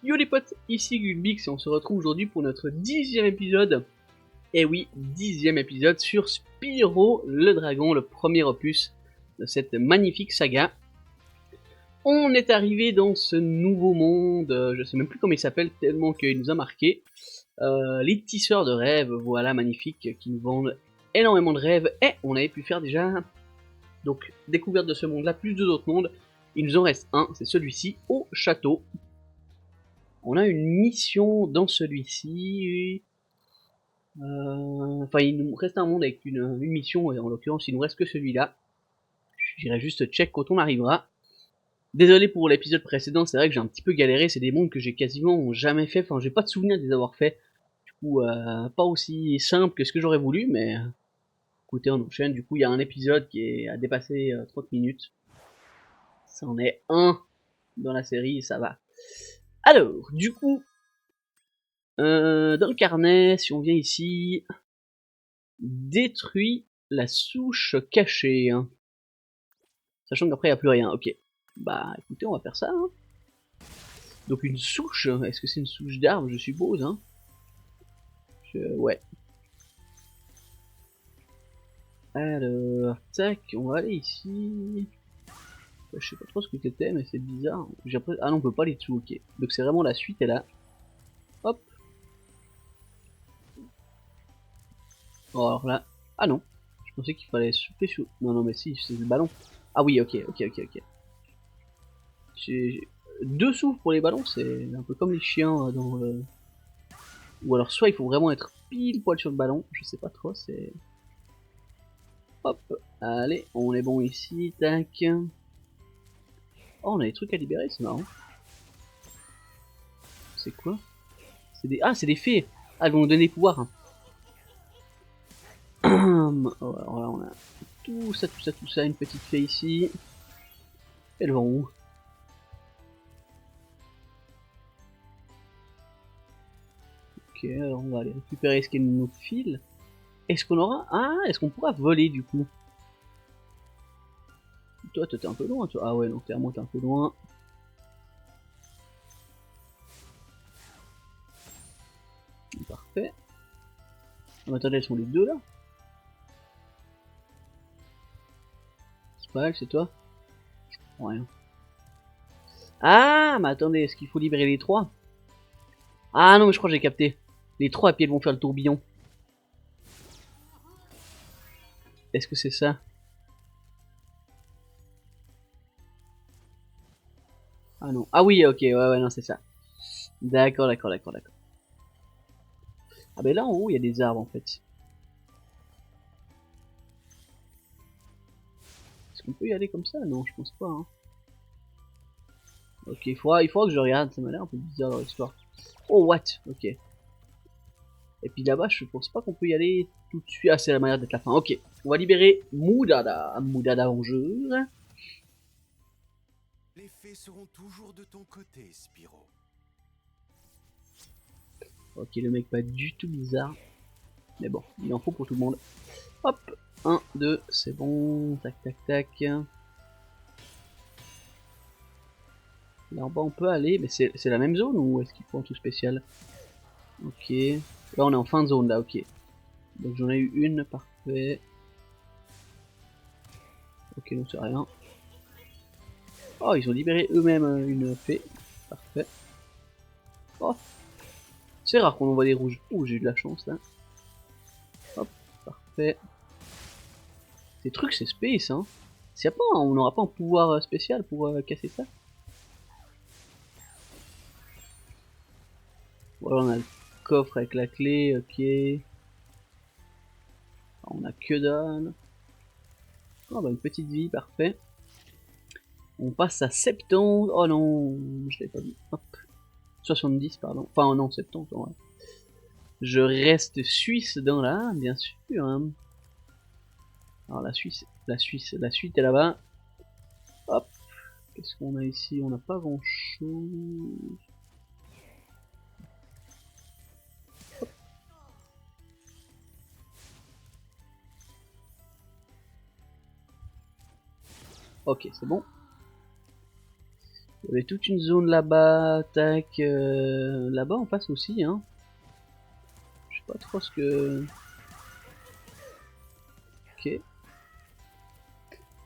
Yo les potes, ici Gulbix et on se retrouve aujourd'hui pour notre 10e épisode. Et oui, 10e épisode sur Spyro le Dragon, le premier opus de cette magnifique saga. On est arrivé dans ce nouveau monde, je sais même plus comment il s'appelle tellement qu'il nous a marqué. Les tisseurs de rêves, voilà, magnifiques, qui nous vendent énormément de rêves. Et on avait pu faire déjà, donc, découverte de ce monde-là, plus de d'autres mondes. Il nous en reste un, c'est celui-ci, au château. On a une mission dans celui-ci. Enfin, il nous reste un monde avec une mission, et en l'occurrence, il nous reste que celui-là. J'irai juste check quand on arrivera. Désolé pour l'épisode précédent, c'est vrai que j'ai un petit peu galéré, c'est des mondes que j'ai quasiment jamais fait, enfin j'ai pas de souvenir de les avoir fait. Du coup, pas aussi simple que ce que j'aurais voulu, mais écoutez, on enchaîne. Du coup, il y a un épisode qui a dépassé 30 minutes. Ça en est un dans la série, ça va. Alors, du coup, dans le carnet, si on vient ici, détruit la souche cachée. Hein. Sachant qu'après il n'y a plus rien, ok. Bah écoutez, on va faire ça. Hein. Donc une souche, est-ce que c'est une souche d'arbre, je suppose hein Ouais. Alors, tac, on va aller ici. Je sais pas trop ce que c'était, mais c'est bizarre. Ah non, on peut pas aller dessous, ok. Donc c'est vraiment la suite, est là. Hop. Oh, alors là... Ah non. Je pensais qu'il fallait souffler sur... Non, non, mais si, c'est le ballon. Ah oui, ok. J'ai 2 souffles pour les ballons, c'est un peu comme les chiens dans le... Ou alors soit il faut vraiment être pile poil sur le ballon, je sais pas trop, c'est... Hop, allez, on est bon ici, tac. Oh, on a des trucs à libérer, c'est marrant. C'est quoi? C'est des... Ah, c'est des fées. Ah, elles vont nous donner des pouvoirs. Hein. Oh, alors là, on a tout ça, une petite fée ici. Elles vont où? Ok, alors on va aller récupérer ce qu'elle nous file. Est-ce qu'on aura... Ah, est-ce qu'on pourra voler du coup? Toi, t'es un peu loin, toi. Ah ouais, non, clairement, t'es un peu loin. Parfait. Oh, attendez, elles sont les deux là? C'est pas elle, c'est toi? Je comprends rien. Ah, mais attendez, est-ce qu'il faut libérer les trois? Ah non, mais je crois que j'ai capté. Les trois, et puis elles vont faire le tourbillon. Est-ce que c'est ça? Ah non. Ah oui, ok, ouais, non, c'est ça. D'accord. Ah ben là, en haut, il y a des arbres, en fait. Est-ce qu'on peut y aller comme ça? Non, je pense pas. Hein. Ok, il faudra que je regarde, ça m'a l'air un peu bizarre leur histoire. Oh, what? Ok. Et puis là-bas, je pense pas qu'on peut y aller tout de suite. Ah, c'est la manière d'être la fin. Ok, on va libérer Moudada. Moudada, bonjour. Les fées seront toujours de ton côté, Spyro. Ok, le mec pas du tout bizarre. Mais bon, il en faut pour tout le monde. Hop, 1, 2, c'est bon. Tac. Là en bas on peut aller, mais c'est la même zone ou est-ce qu'il faut un tout spécial? Ok. Là on est en fin de zone là, ok. Donc j'en ai eu une, parfait. Ok, donc c'est rien. Oh, ils ont libéré eux-mêmes une fée. Parfait. Oh, c'est rare qu'on envoie des rouges. Oh, j'ai eu de la chance là. Hop, parfait. Ces trucs c'est space hein. S'il y a pas, on n'aura pas un pouvoir spécial pour casser ça. Voilà, on a le coffre avec la clé, ok. On a que dalle. Oh bah une petite vie, parfait. On passe à 70. Oh non, je l'avais pas vu. Hop. 70, pardon. Enfin non, 70, ouais. Je reste suisse dans la, bien sûr. Hein. Alors la suite est là-bas. Hop. Qu'est-ce qu'on a ici? On n'a pas grand-chose. Ok, c'est bon. Il y avait toute une zone là-bas, tac, là-bas en face aussi, hein. Je sais pas trop ce que... Ok.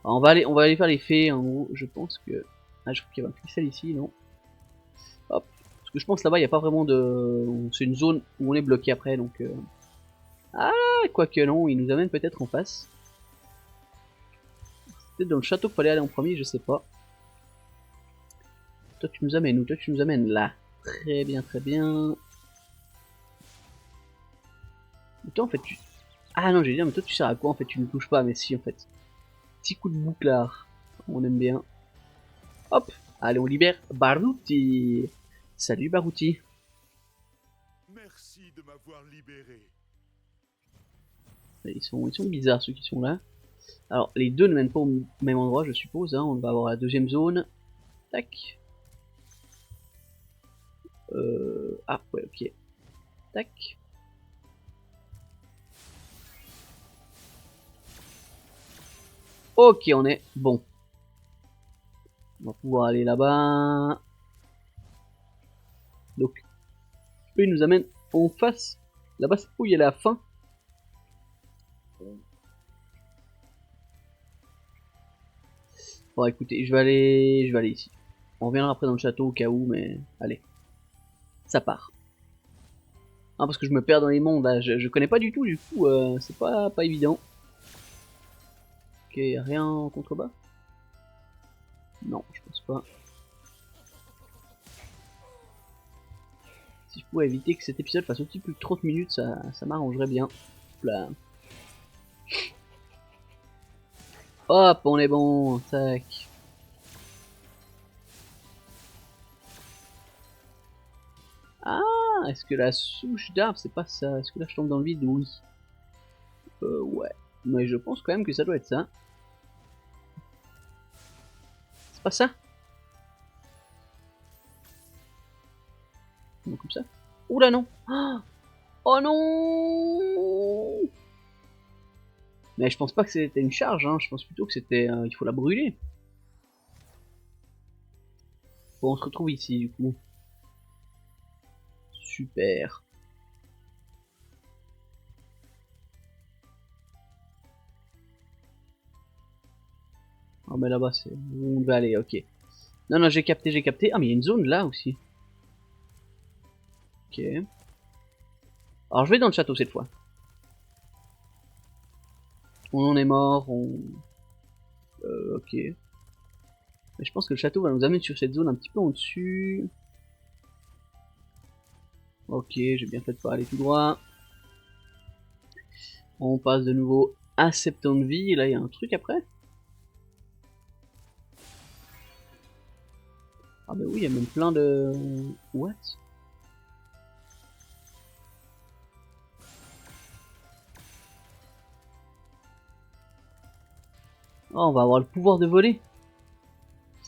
Alors, on va aller faire les fées, en gros, je pense que... Ah, je crois qu'il y avait un cristal ici, non? Hop. Parce que je pense là-bas, il n'y a pas vraiment de... C'est une zone où on est bloqué après, donc... Ah, quoique non, il nous amène peut-être en face. Peut-être dans le château qu'il fallait aller en premier, je sais pas. Toi tu nous amènes où? Toi tu nous amènes là. Très bien, très bien. Et toi en fait tu... Ah non, j'ai dit, mais toi tu sers à quoi en fait? Tu ne touches pas, mais si en fait. Petit coup de bouclard. On aime bien. Hop. Allez, on libère Baruti. Salut Baruti. Merci de m'avoir libéré. Ils sont bizarres ceux qui sont là. Alors, les deux ne mènent pas au même endroit, je suppose. Hein. On va avoir la deuxième zone. Tac. Ah, ouais, ok. Tac. Ok, on est bon. On va pouvoir aller là-bas. Donc, eux, ils nous amènent en face. Là-bas, c'est où il y a la fin. Bon, écoutez, je vais aller ici. On reviendra après dans le château au cas où, mais allez. Ça part. Ah, parce que je me perds dans les mondes, là. Je connais pas du tout, du coup, c'est pas évident. Ok, y'a rien en contrebas? Non, je pense pas. Si je pouvais éviter que cet épisode fasse un petit peu plus de 30 minutes, ça m'arrangerait bien. Là. Hop, on est bon, tac. Ah, est-ce que la souche d'arbre, c'est pas ça? Est-ce que là je tombe dans le vide? Oui. Ouais. Mais je pense quand même que ça doit être ça. C'est pas ça? Comme ça? Oula non! Oh non! Mais je pense pas que c'était une charge, hein. Je pense plutôt que c'était... il faut la brûler. Bon, on se retrouve ici du coup. Super. Ah mais là-bas c'est... On va aller, ok. Non, non, j'ai capté, j'ai capté. Ah mais il y a une zone là aussi. Ok. Alors je vais dans le château cette fois. On en est mort, on... ok. Mais je pense que le château va nous amener sur cette zone un petit peu en dessus. Ok, j'ai bien fait de pas aller tout droit. On passe de nouveau à 70 vies. Et là, il y a un truc après. Ah bah oui, il y a même plein de... What? Oh, on va avoir le pouvoir de voler.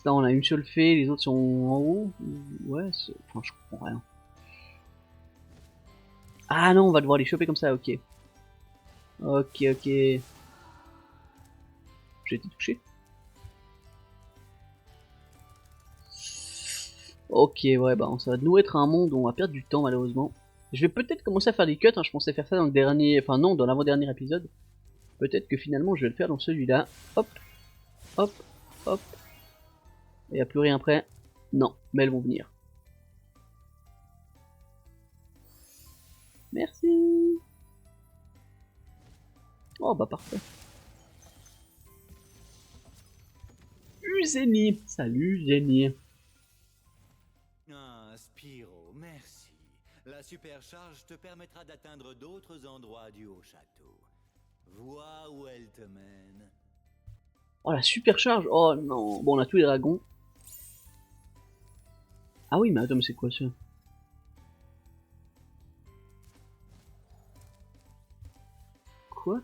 Là, on a une seule fée, les autres sont en haut. Ouais, enfin, je comprends rien. Ah non, on va devoir les choper comme ça, ok. Ok, ok. J'ai été touché. Ok, ouais, bah ça va de nous être un monde où on va perdre du temps malheureusement. Je vais peut-être commencer à faire des cuts, hein. Je pensais faire ça dans le dernier... Enfin non, dans l'avant-dernier épisode. Peut-être que finalement je vais le faire dans celui-là. Hop, hop, hop. Il n'y a plus rien après. Non, mais elles vont venir. Merci. Oh bah parfait. Zeni. Salut Zeni. Ah, Spyro, merci. La supercharge te permettra d'atteindre d'autres endroits du haut château. Vois où elle te mène. Oh la supercharge. Oh non. Bon, on a tous les dragons. Ah oui, mais attends, mais c'est quoi ça? Quoi?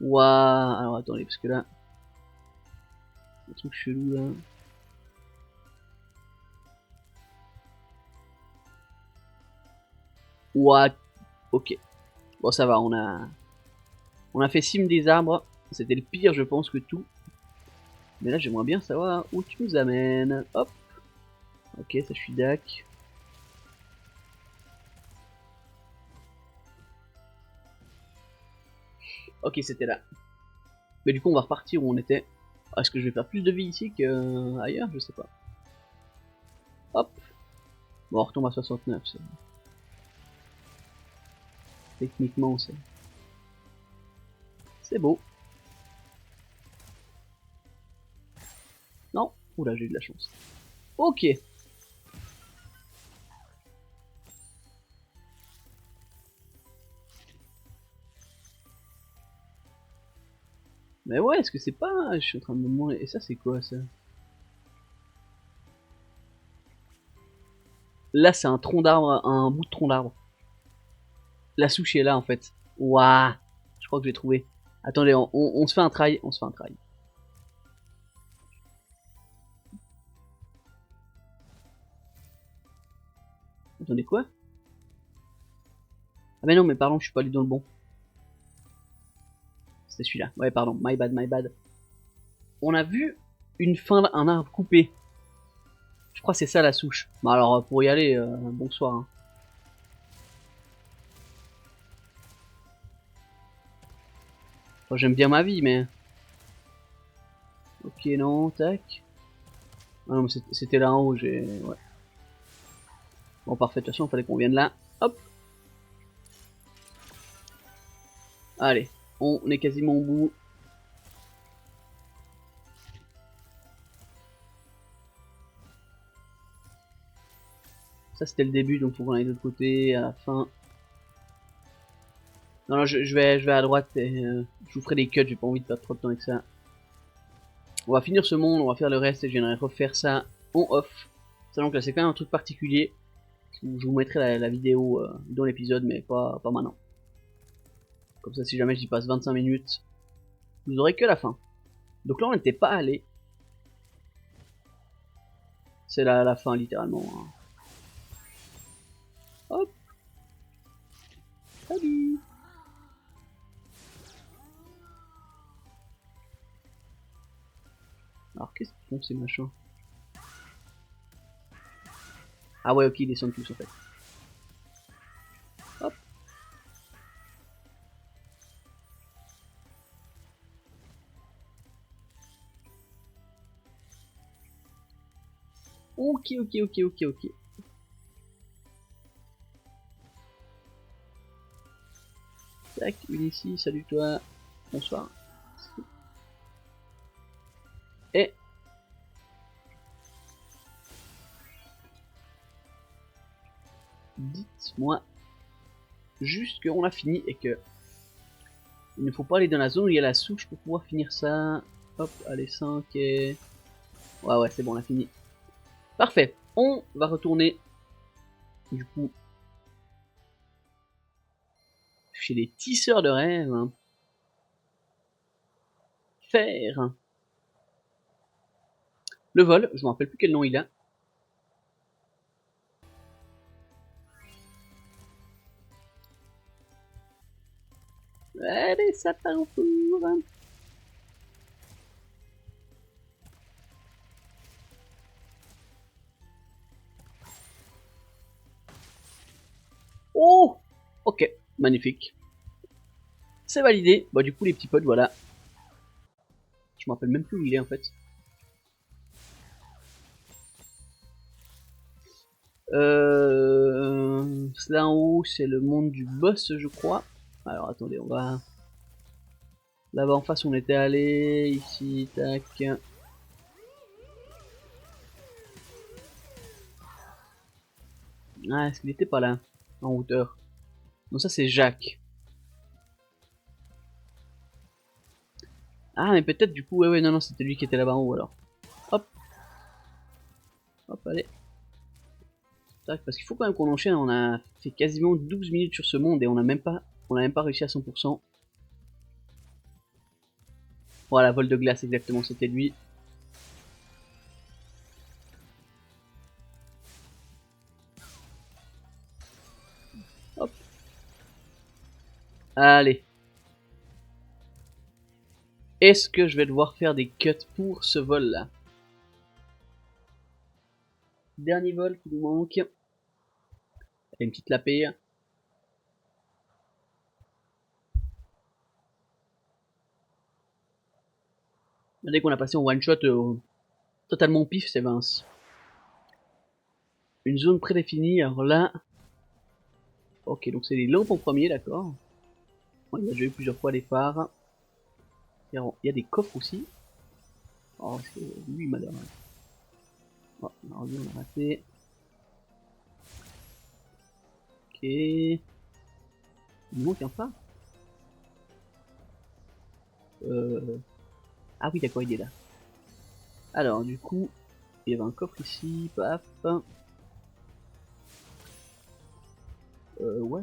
Waouh. Alors attendez, parce que là... Un truc chelou là. What? Ok. Bon, ça va, on a fait cime des arbres. C'était le pire, je pense, que tout. Mais là, j'aimerais bien savoir où tu nous amènes. Hop. Ok, ça je suis dac. Ok, c'était là. Mais du coup, on va repartir où on était. Est-ce que je vais faire plus de vie ici qu'ailleurs? Je sais pas. Hop. Bon, on retombe à 69. Techniquement, c'est beau. Non. Oula, j'ai eu de la chance. Ok. Mais ouais, est-ce que c'est pas... Je suis en train de me demander... Et ça, c'est quoi, ça? Là, c'est un tronc d'arbre, un bout de tronc d'arbre. La souche est là, en fait. Waouh. Je crois que j'ai trouvé. Attendez, on se fait un try. On se fait un try. Attendez, quoi? Ah mais non, mais pardon, je suis pas allé dans le bon. C'était celui-là. Ouais, pardon. My bad, my bad. On a vu une fin d'un arbre coupé. Je crois que c'est ça la souche. Bon alors, pour y aller, bonsoir. Hein. Enfin, j'aime bien ma vie, mais... Ok, non, tac. Ah non, mais c'était là en haut, j'ai... Ouais. Bon, parfait, de toute façon, il fallait qu'on vienne là. Hop. Allez, on est quasiment au bout. Ça, c'était le début, donc faut qu'on aille de l'autre côté, à la fin. Non, non, je vais à droite et je vous ferai des cuts, j'ai pas envie de perdre trop de temps avec ça. On va finir ce monde, on va faire le reste et je viendrai refaire ça en off. Sachant que là, c'est quand même un truc particulier. Je vous mettrai la vidéo dans l'épisode, mais pas maintenant. Comme ça, si jamais j'y passe 25 minutes, vous aurez que la fin. Donc là, on n'était pas allé. C'est la fin, littéralement. Hein. Hop. Salut. Alors, qu'est-ce qu'ils font, ces machins? Ah ouais, ok, ils descendent tous, en fait. Hop. Ok, ok, ok, ok, ok. Tac, une ici, salut toi. Bonsoir. Et... dites-moi juste qu'on a fini et que... il ne faut pas aller dans la zone où il y a la souche pour pouvoir finir ça. Hop, allez, 5 et... ouais, ouais, c'est bon, on a fini. Parfait. On va retourner, du coup, chez les tisseurs de rêves. Faire le vol. Je me rappelle plus quel nom il a. Allez, ça part au four. Oh, ok, magnifique. C'est validé. Bah du coup les petits potes, voilà. Je me rappelle même plus où il est en fait. Là en haut c'est le monde du boss je crois. Alors attendez, on va... là-bas en face on était allé. Ici, tac. Ah, est-ce qu'il était pas là? En hauteur. Non, ça c'est Jacques. Ah mais peut-être du coup, ouais ouais, non non, c'était lui qui était là-bas en haut alors. Hop. Hop, allez. Tac, parce qu'il faut quand même qu'on enchaîne, on a fait quasiment 12 minutes sur ce monde et on a même pas réussi à 100%. Voilà, vol de glace exactement, c'était lui. Hop. Allez. Est-ce que je vais devoir faire des cuts pour ce vol là? Dernier vol qui nous manque. Une petite lapée. Dès qu'on a passé en one shot totalement pif, c'est Vince. Une zone prédéfinie, alors là... Ok, donc c'est les lampes en premier, d'accord. On a déjà eu plusieurs fois les phares. Il y a des coffres aussi. Oh, lui, madame. Oh, on a raté. Ok. Il nous manque un phare. Ah oui, d'accord, il est là. Alors, du coup, il y avait un coffre ici, paf. What?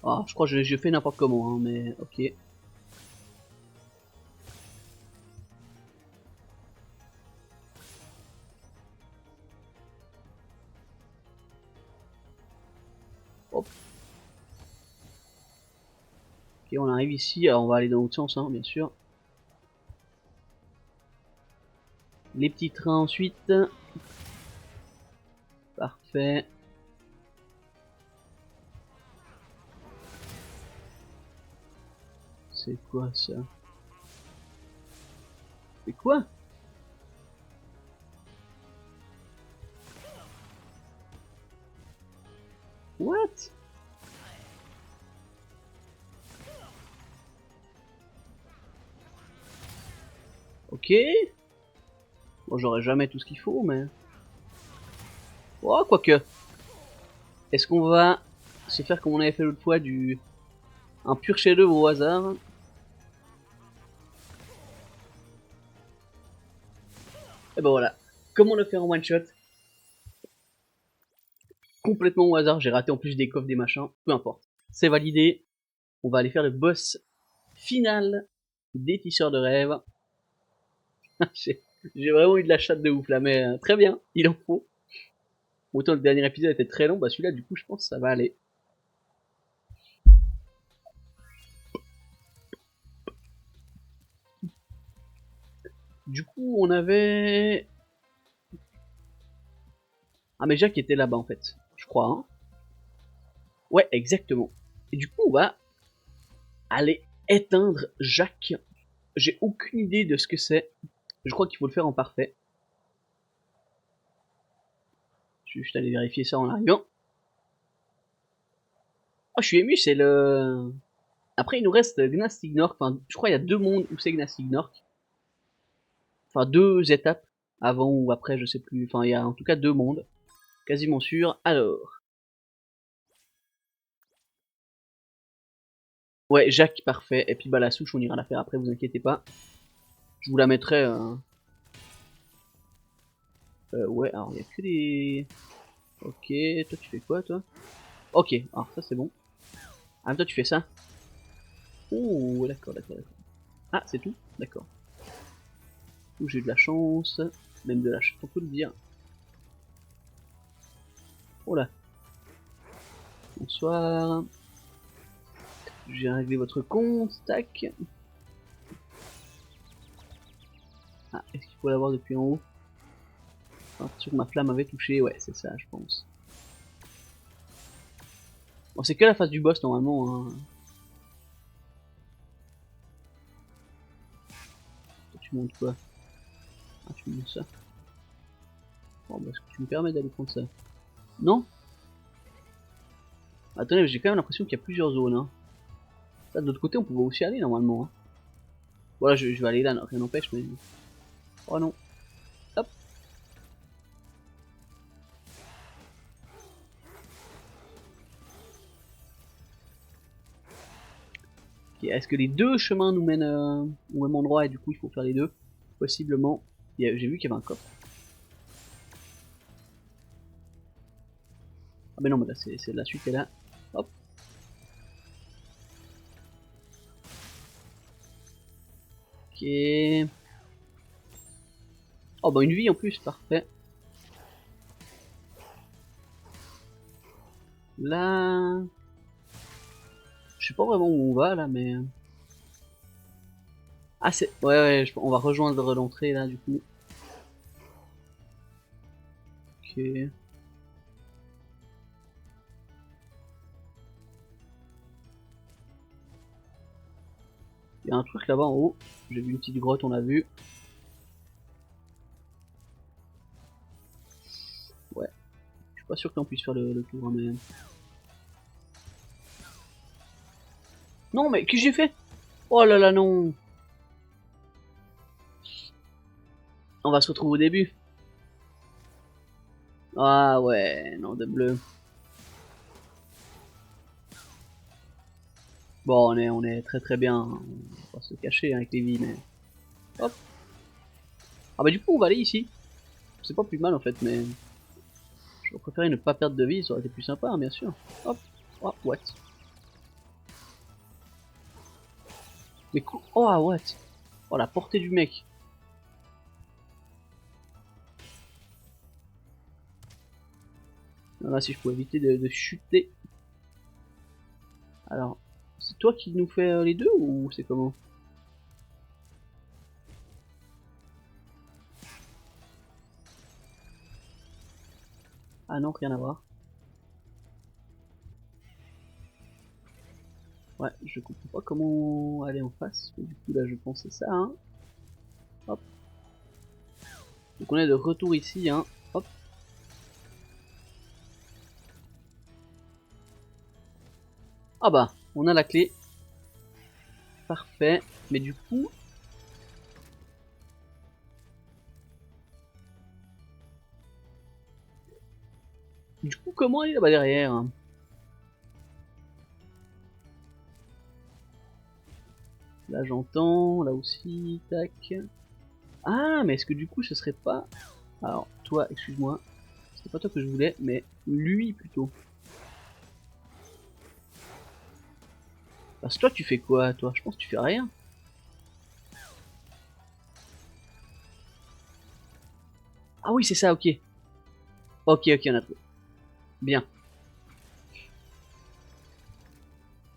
Ah, je crois que je fais n'importe comment, hein, mais ok. Hop. Ok, on arrive ici, alors on va aller dans l'autre sens, hein, bien sûr. Les petits trains ensuite. Parfait. C'est quoi ça? C'est quoi? What? Ok. Bon, j'aurai jamais tout ce qu'il faut, mais... Oh, quoique. Est-ce qu'on va se faire comme on avait fait l'autre fois, un pur chef-d'œuvre au hasard? Et ben voilà. Comme on le fait en one shot. Complètement au hasard, j'ai raté en plus des coffres, des machins. Peu importe. C'est validé. On va aller faire le boss final des tisseurs de rêve. J'ai vraiment eu de la chatte de ouf là, mais très bien, il en faut. Autant le dernier épisode était très long, bah celui-là du coup je pense que ça va aller. Du coup on avait... Ah mais Jacques était là-bas en fait, je crois. Hein. Ouais exactement. Et du coup on va aller éteindre Jacques. J'ai aucune idée de ce que c'est. Je crois qu'il faut le faire en parfait. Je vais juste aller vérifier ça en arrivant. Oh je suis ému, c'est le... Après il nous reste Gnastignork, enfin je crois il y a 2 mondes où c'est Gnastignork. Enfin 2 étapes, avant ou après je sais plus, enfin il y a en tout cas 2 mondes. Quasiment sûr. Alors. Ouais, Jacques, parfait. Et puis bah la souche, on ira la faire après, vous inquiétez pas. Je vous la mettrai. Ouais, alors il y a que des... Ok, toi tu fais quoi toi? Ok, alors ça c'est bon. Ah, toi tu fais ça? Oh, d'accord, d'accord, d'accord. Ah, c'est tout? D'accord. J'ai eu de la chance. Même de la chance, on peut le dire. Oh là. Bonsoir. J'ai réglé votre compte, tac. Ah, est-ce qu'il faut l'avoir depuis en haut? Enfin, sûr que ma flamme avait touché, ouais, c'est ça, je pense. Bon, c'est que la phase du boss normalement. Hein. Tu montes quoi? Ah, tu montes ça. Bon, bah, est-ce que tu me permets d'aller prendre ça? Non? Attendez, j'ai quand même l'impression qu'il y a plusieurs zones. Hein. Ça, de l'autre côté, on pouvait aussi aller normalement. Hein. Voilà, je vais aller là, rien n'empêche, mais... Oh non. Hop. Okay, est-ce que les 2 chemins nous mènent au même endroit et du coup il faut faire les 2? Possiblement. J'ai vu qu'il y avait un coffre. Ah ben non, mais là c'est la suite est là. Hop. Ok. Oh bah une vie en plus, parfait. Là... Je sais pas vraiment où on va là, mais... Ah c'est... Ouais, on va rejoindre l'entrée là du coup. Ok. Il y a un truc là-bas en haut. J'ai vu une petite grotte, on l'a vu. Ouais. Je suis pas sûr qu'on puisse faire le tour, hein, mais... Non, mais qu'est-ce que j'ai fait? Oh là là, non. On va se retrouver au début. Ah ouais, non, de bleu. Bon, on est très très bien. On va se cacher avec les vies, mais... Hop. Ah bah du coup, on va aller ici. C'est pas plus mal en fait, mais... J'aurais préféré ne pas perdre de vie, ça aurait été plus sympa, hein, bien sûr. Hop. Oh, what? Mais oh, what? Oh, la portée du mec. Là, si je pouvais éviter de chuter. Alors, c'est toi qui nous fais les deux ou c'est comment? Ah non, rien à voir. Ouais, je comprends pas comment aller en face. Mais du coup, là, je pense c'est ça, hein. Hop. Donc on est de retour ici, hein. Hop. Ah bah, on a la clé. Parfait. Mais du coup... comment aller là-bas derrière, hein? Là, j'entends. Là aussi. Tac. Ah, mais est-ce que du coup, ce serait pas... Alors, toi, excuse-moi. C'était pas toi que je voulais, mais lui plutôt. Parce que toi, tu fais quoi, toi? Je pense que tu fais rien. Ah oui, c'est ça, ok. Ok, ok, on a trouvé. Bien.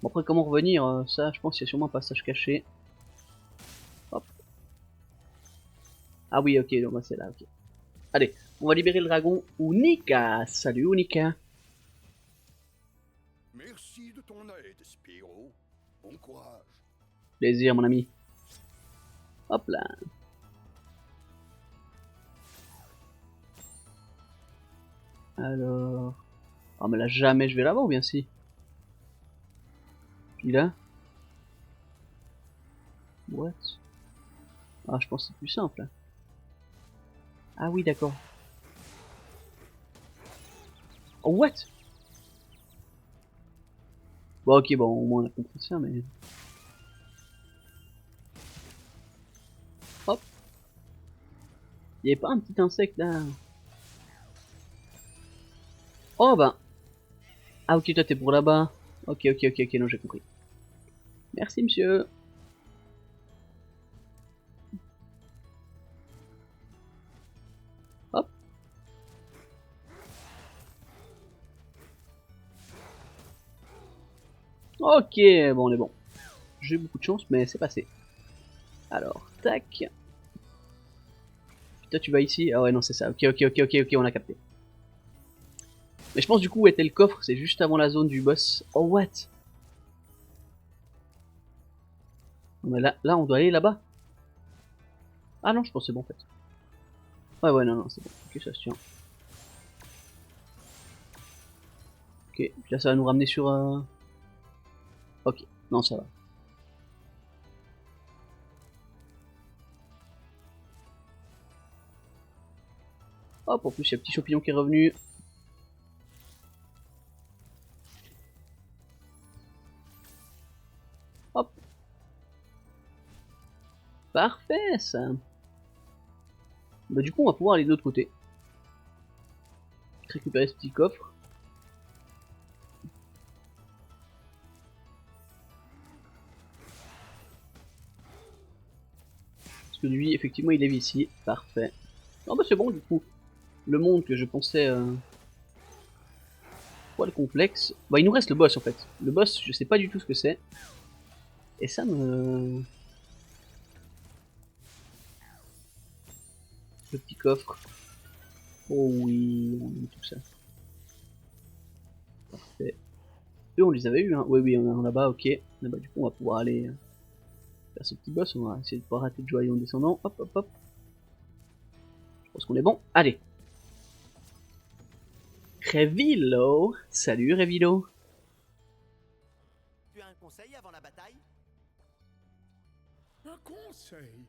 Bon, après, comment revenir? Ça, je pense qu'il y a sûrement un passage caché. Hop. Ah oui, ok, donc bah, c'est là, ok. Allez, on va libérer le dragon Unika. Salut Unika. Merci de ton aide, Spyro. Bon courage. Plaisir, mon ami. Hop là. Alors... Oh, mais là, jamais je vais là-bas, ou bien si? Puis là? What? Ah, je pense que c'est plus simple. Là. Ah oui, d'accord. Oh, what? Bon, ok, bon, au moins on a compris ça, mais... Hop. Il y avait pas un petit insecte là? Oh, bah. Ah, ok, toi, t'es pour là-bas. Ok, ok, ok, ok, non, j'ai compris. Merci, monsieur. Hop. Ok, bon, on est bon. J'ai eu beaucoup de chance, mais c'est passé. Alors, tac. Toi, tu vas ici. Ah ouais, non, c'est ça. Ok, ok, ok, ok, ok, on a capté. Mais je pense du coup où était le coffre, c'est juste avant la zone du boss. Oh, what? Mais là, on doit aller là-bas. Ah non, je pense que c'est bon en fait. Ouais, ouais, non, non, c'est bon. Ok, ça se tient. Ok, puis là, ça va nous ramener sur... Ok, non, ça va. Hop, en plus, il y a un petit champignon qui est revenu. Hop. Parfait, ça. Bah, du coup, on va pouvoir aller de l'autre côté. Récupérer ce petit coffre. Parce que lui, effectivement, il est ici. Parfait. Non, bah, c'est bon, du coup. Le monde que je pensais... Poil complexe. Bah, il nous reste le boss, en fait. Le boss, je sais pas du tout ce que c'est. Et ça me... Le petit coffre. Oh oui, on a eu tout ça. Parfait. Eux, on les avait eu, hein. Oui, oui, on a là-bas, ok. Là-bas, du coup, on va pouvoir aller faire ce petit boss. On va essayer de pas rater de joyau en descendant. Hop, hop, hop. Je pense qu'on est bon. Allez. Revilo. Salut, Revilo. Tu as un conseil avant la bataille? Un conseil.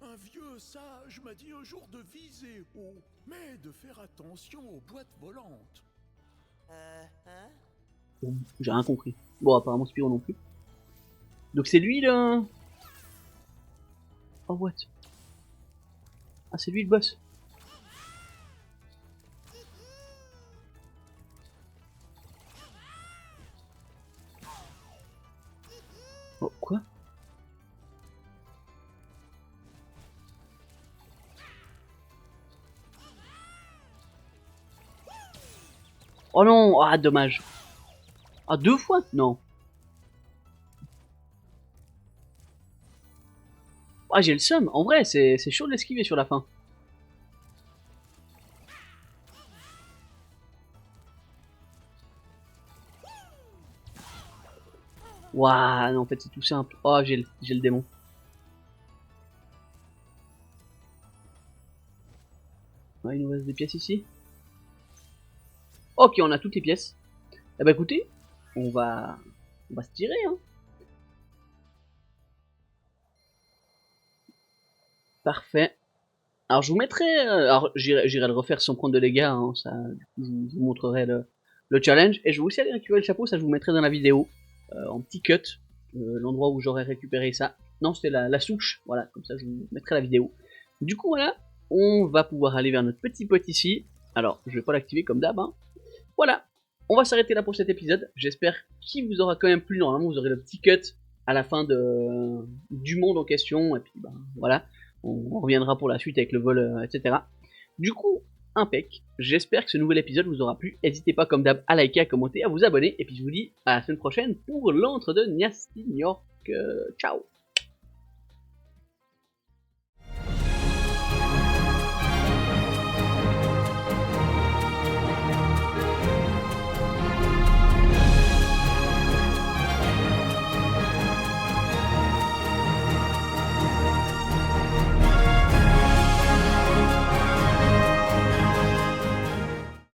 Un vieux sage m'a dit un jour de viser haut, mais de faire attention aux boîtes volantes. Hein? Bon, j'ai rien compris. Bon, apparemment, Spyro non plus. Donc, c'est lui, là. Oh, what? Ah, c'est lui le boss. Oh, quoi? Oh non! Ah, dommage. Ah, 2 fois? Non. Ah, j'ai le seum. En vrai, c'est chaud de l'esquiver sur la fin. Waouh, non, en fait, c'est tout simple. Oh, j'ai le démon. Ouais, il nous reste des pièces ici. Ok, on a toutes les pièces. Eh bah écoutez, on va se tirer, hein. Parfait. Alors je vous mettrai, alors j'irai le refaire sans prendre de dégâts, hein, ça, du coup, je vous montrerai le challenge. Et je vais aussi aller récupérer le chapeau, ça je vous mettrai dans la vidéo, en petit cut, l'endroit où j'aurais récupéré ça. Non, c'était la souche, voilà, comme ça je vous mettrai la vidéo. Du coup voilà, on va pouvoir aller vers notre petit pote ici. Alors, je vais pas l'activer comme d'hab, hein. Voilà, on va s'arrêter là pour cet épisode. J'espère qu'il vous aura quand même plu. Normalement, vous aurez le petit cut à la fin du monde en question. Et puis, ben, voilà, on reviendra pour la suite avec le vol, etc. Du coup, impec. J'espère que ce nouvel épisode vous aura plu. N'hésitez pas, comme d'hab, à liker, à commenter, à vous abonner. Et puis, je vous dis à la semaine prochaine pour l'antre de Niasty New York. Ciao.